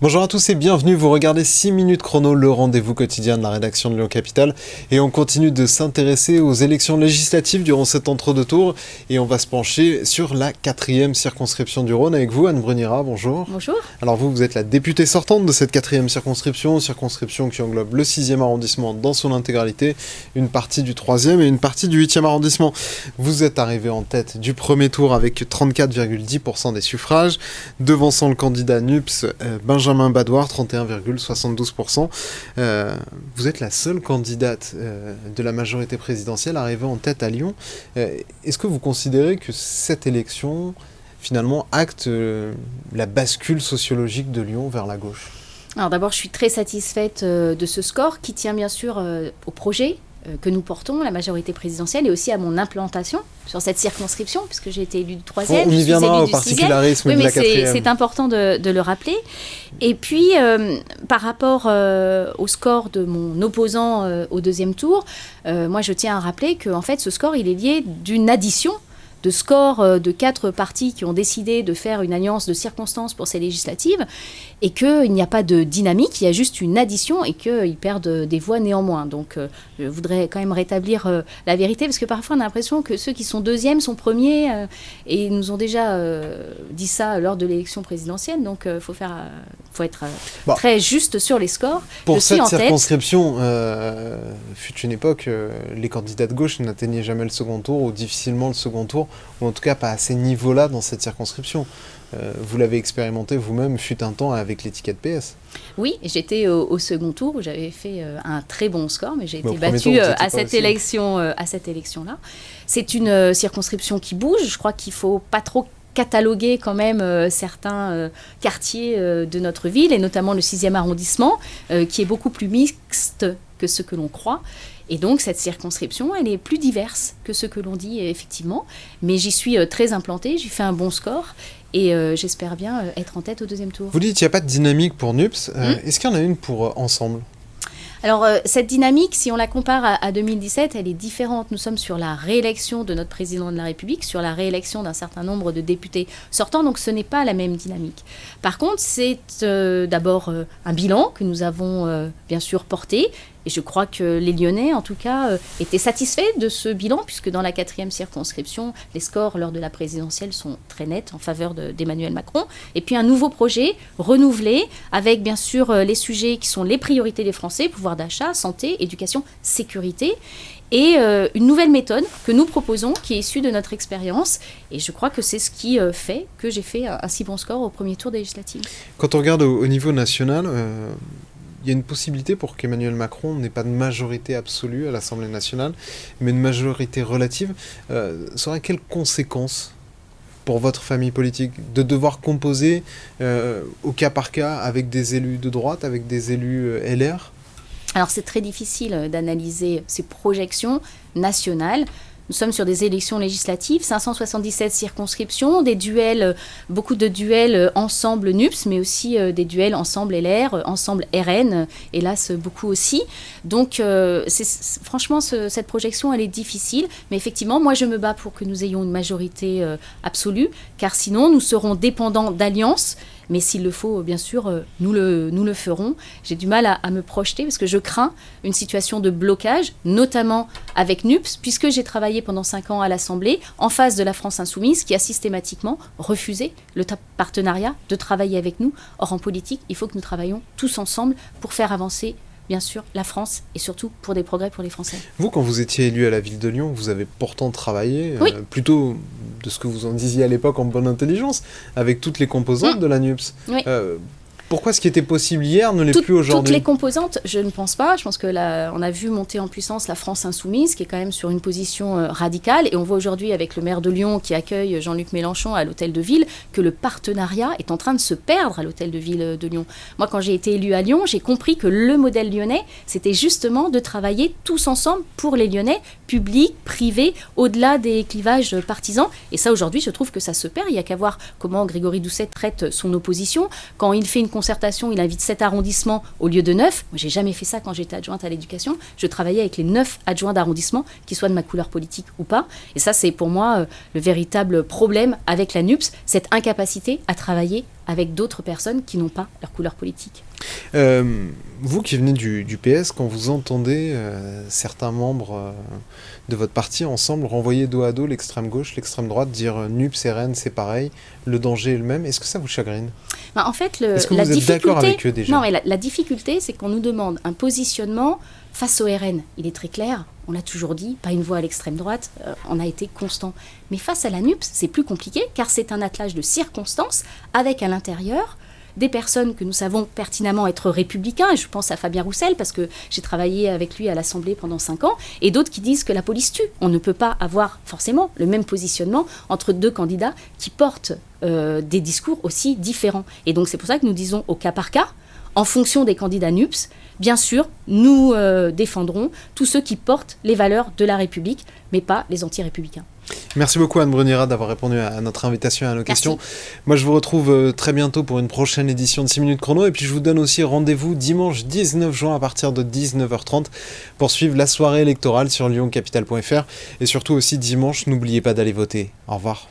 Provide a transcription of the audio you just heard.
Bonjour à tous et bienvenue, vous regardez 6 minutes chrono, le rendez-vous quotidien de la rédaction de Lyon Capitale. Et on continue de s'intéresser aux élections législatives durant cet entre-deux tours. Et on va se pencher sur la 4e circonscription du Rhône avec vous, Anne Brunira, bonjour. Bonjour. Alors vous êtes la députée sortante de cette 4e circonscription qui englobe le 6e arrondissement dans son intégralité, une partie du 3e et une partie du 8e arrondissement. Vous êtes arrivé en tête du premier tour avec 34,10% des suffrages, devançant le candidat NUPS Benjamin Badouard, 31,72%. Vous êtes la seule candidate de la majorité présidentielle arrivée en tête à Lyon. Est-ce que vous considérez que cette élection, finalement, acte la bascule sociologique de Lyon vers la gauche ? Alors d'abord, je suis très satisfaite de ce score qui tient bien sûr au projet que nous portons, la majorité présidentielle, et aussi à mon implantation sur cette circonscription, puisque j'ai été élue du 3e, on y viendra au particularisme de la 4e. C'est important de le rappeler. Et puis, par rapport au score de mon opposant au deuxième tour, moi je tiens à rappeler que en fait, ce score, il est lié d'une addition de scores de 4 partis qui ont décidé de faire une alliance de circonstances pour ces législatives, et qu'il n'y a pas de dynamique, il y a juste une addition et qu'ils perdent des voix néanmoins. Donc je voudrais quand même rétablir la vérité, parce que parfois on a l'impression que ceux qui sont deuxièmes sont premiers, et ils nous ont déjà dit ça lors de l'élection présidentielle, donc faut être très juste sur les scores. Pour cette circonscription, fut une époque, les candidats de gauche n'atteignaient jamais le second tour, ou difficilement le second tour, ou en tout cas pas à ces niveaux-là dans cette circonscription. Vous l'avez expérimenté vous-même, fut un temps avec l'étiquette PS. Oui, j'étais au second tour où j'avais fait un très bon score, mais j'ai été battue à cette élection-là. C'est une circonscription qui bouge. Je crois qu'il ne faut pas trop cataloguer quand même certains quartiers de notre ville, et notamment le 6e arrondissement, qui est beaucoup plus mixte que ce que l'on croit. Et donc, cette circonscription, elle est plus diverse que ce que l'on dit, effectivement. Mais j'y suis très implantée, j'ai fait un bon score. Et j'espère bien être en tête au deuxième tour. Vous dites qu'il n'y a pas de dynamique pour NUPS. Est-ce qu'il y en a une pour Ensemble ? Alors, cette dynamique, si on la compare à 2017, elle est différente. Nous sommes sur la réélection de notre président de la République, sur la réélection d'un certain nombre de députés sortants, donc ce n'est pas la même dynamique. Par contre, c'est d'abord un bilan que nous avons bien sûr porté, et je crois que les Lyonnais, en tout cas, étaient satisfaits de ce bilan, puisque dans la 4e circonscription, les scores lors de la présidentielle sont très nets en faveur d'Emmanuel Macron. Et puis un nouveau projet renouvelé, avec bien sûr les sujets qui sont les priorités des Français, pouvoir d'achat, santé, éducation, sécurité, et une nouvelle méthode que nous proposons, qui est issue de notre expérience. Et je crois que c'est ce qui fait que j'ai fait un si bon score au premier tour des législatives. Quand on regarde au niveau national, il y a une possibilité pour qu'Emmanuel Macron n'ait pas de majorité absolue à l'Assemblée nationale, mais une majorité relative. Ça aurait quelles conséquences pour votre famille politique de devoir composer au cas par cas avec des élus de droite, avec des élus LR ? Alors c'est très difficile d'analyser ces projections nationales. Nous sommes sur des élections législatives, 577 circonscriptions, des duels, beaucoup de duels ensemble NUPS, mais aussi des duels ensemble LR, ensemble RN, hélas beaucoup aussi. Donc franchement, cette projection, elle est difficile. Mais effectivement, moi je me bats pour que nous ayons une majorité absolue, car sinon nous serons dépendants d'alliances. Mais s'il le faut, bien sûr, nous le ferons. J'ai du mal à me projeter parce que je crains une situation de blocage, notamment avec NUPS, puisque j'ai travaillé pendant 5 ans à l'Assemblée, en face de la France Insoumise, qui a systématiquement refusé le partenariat, de travailler avec nous. Or, en politique, il faut que nous travaillions tous ensemble pour faire avancer, bien sûr, la France, et surtout pour des progrès pour les Français. Vous, quand vous étiez élu à la ville de Lyon, vous avez pourtant travaillé, oui. Plutôt de ce que vous en disiez à l'époque en bonne intelligence, avec toutes les composantes de la NUPS. Oui. Pourquoi ce qui était possible hier ne l'est plus aujourd'hui ? Toutes les composantes, je ne pense pas. Je pense que on a vu monter en puissance la France Insoumise, qui est quand même sur une position radicale. Et on voit aujourd'hui avec le maire de Lyon qui accueille Jean-Luc Mélenchon à l'hôtel de ville que le partenariat est en train de se perdre à l'hôtel de ville de Lyon. Moi, quand j'ai été élue à Lyon, j'ai compris que le modèle lyonnais, c'était justement de travailler tous ensemble pour les Lyonnais, publics, privés, au-delà des clivages partisans. Et ça, aujourd'hui, je trouve que ça se perd. Il n'y a qu'à voir comment Grégory Doucet traite son opposition. Quand il fait une concertation, il invite 7 arrondissements au lieu de 9. Moi, j'ai jamais fait ça quand j'étais adjointe à l'éducation. Je travaillais avec les 9 adjoints d'arrondissement, qu'ils soient de ma couleur politique ou pas. Et ça, c'est pour moi le véritable problème avec la NUPS, cette incapacité à travailler avec d'autres personnes qui n'ont pas leur couleur politique. Vous qui venez du PS, quand vous entendez certains membres de votre parti ensemble renvoyer dos à dos l'extrême gauche, l'extrême droite, dire NUPES et RN c'est pareil, le danger est le même, est-ce que ça vous chagrine ? En fait, est-ce que vous êtes d'accord avec eux déjà ? Non, mais la difficulté, c'est qu'on nous demande un positionnement face au RN. Il est très clair, on l'a toujours dit, pas une voix à l'extrême droite, on a été constant. Mais face à la NUPES, c'est plus compliqué, car c'est un attelage de circonstances, avec à l'intérieur des personnes que nous savons pertinemment être républicains, et je pense à Fabien Roussel, parce que j'ai travaillé avec lui à l'Assemblée pendant 5 ans, et d'autres qui disent que la police tue. On ne peut pas avoir forcément le même positionnement entre deux candidats qui portent des discours aussi différents. Et donc c'est pour ça que nous disons au cas par cas, en fonction des candidats NUPES, bien sûr, nous défendrons tous ceux qui portent les valeurs de la République, mais pas les anti-républicains. Merci beaucoup Anne Brunira d'avoir répondu à notre invitation et à nos questions. Moi je vous retrouve très bientôt pour une prochaine édition de 6 minutes chrono et puis je vous donne aussi rendez-vous dimanche 19 juin à partir de 19h30 pour suivre la soirée électorale sur lyoncapital.fr et surtout aussi dimanche, n'oubliez pas d'aller voter. Au revoir.